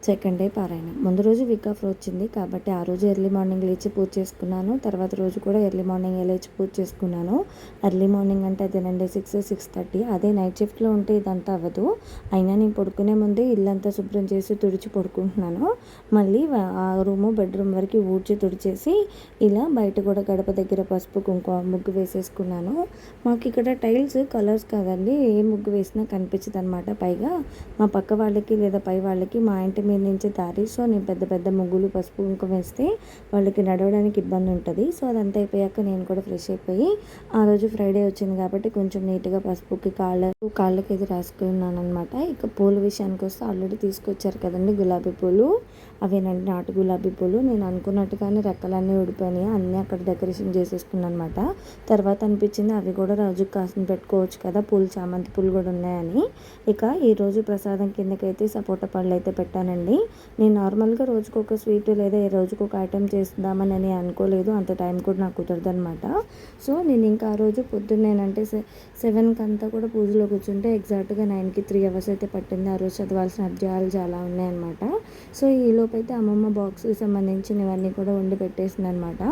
Second day పారాయణం. ముందు రోజు వీక్ ఆఫ్ వచ్చింది కాబట్టి ఆ రోజు ఎర్లీ మార్నింగ్ లేచి పూజ చేసుకున్నాను. తర్వాత రోజు కూడా ఎర్లీ మార్నింగ్ లేచి పూజ చేసుకున్నాను. ఎర్లీ మార్నింగ్ అంటే అదేనండి 6-6:30. అదే నైట్ షిఫ్ట్లో ఉంటే ఇదంతా అవ్వదు. అయినా నేను పడుకునే ముందే ఇల్లంతా శుభ్రం చేసి తుడిచి పడుకుంటున్నాను. మళ్ళీ ఆ రూము బెడ్రూమ్ వరకు ఊడ్చి తుడిచేసి ఇలా బయట కూడా గడప దగ్గర పసుపు కుంకుమ ముగ్గు వేసేసుకున్నాను. మాకు ఇక్కడ టైల్స్ కలర్స్ కాదండి, ఏ ముగ్గు వేసినా కనిపించదు అనమాట. పైగా మా పక్క వాళ్ళకి లేదా పై వాళ్ళకి మా ఇంటి మీద నుంచి దారి. సో నేను పెద్ద పెద్ద ముగ్గులు పసుపు కుంకుమ వేస్తే వాళ్ళకి నడవడానికి ఇబ్బంది ఉంటుంది. సో అదంతా అయిపోయాక నేను కూడా ఫ్రెష్ అయిపోయి ఆ రోజు ఫ్రైడే వచ్చింది కాబట్టి కొంచెం నీట్గా పసుపుకి కాళ్ళకి ఇది రాసుకున్నాను అనమాట. ఇక పూల విషయానికి వస్తే ఆల్రెడీ తీసుకొచ్చారు కదండి గులాబీ పూలు, అవేనండి నాటు గులాబీ పూలు. నేను అనుకున్నట్టుగానే రెక్కలన్నీ ఊడిపోయినాయి, అన్నీ అక్కడ డెకరేషన్ చేసేసుకున్నాను అనమాట. తర్వాత అనిపించింది అవి కూడా రోజుకి కాసిన పెట్టుకోవచ్చు కదా, పూలు చామంతి పూలు కూడా ఉన్నాయని. ఇక ఈరోజు ప్రసాదం కిందకైతే సపోటా పళ్ళు అయితే పెట్టానండి. నేను నార్మల్గా రోజుకు ఒక స్వీట్ లేదా రోజుకు ఒక ఐటెం చేద్దామని అనుకోలేదు, అంత టైం కూడా నాకు కుదరదు అనమాట. సో నేను ఇంకా ఆ రోజు పొద్దున్నేనంటే 7కి అంతా కూడా పూజలో కూర్చుంటే ఎగ్జాక్ట్గా 9కి 3 అవర్స్ అయితే పట్టింది. ఆ రోజు చదవాల్సిన అధ్యాయాలు చాలా ఉన్నాయన్నమాట. సో ఈలోపు అయితే అమ్మమ్మ బాక్స్కి సంబంధించినవన్నీ కూడా వండి పెట్టేసింది అనమాట.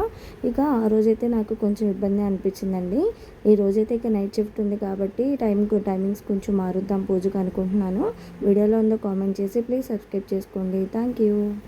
ఇక ఆ రోజైతే నాకు కొంచెం ఇబ్బంది అనిపించిందండి. ఈ రోజైతే ఇక నైట్ షిఫ్ట్ ఉంది కాబట్టి టైమింగ్స్ కొంచెం మారుద్దాం పూజకు అనుకుంటున్నాను. వీడియోలో ఉందో కామెంట్ చేసి ప్లీజ్ సబ్స్క్రైబ్ చేసుకోండి. Thank you.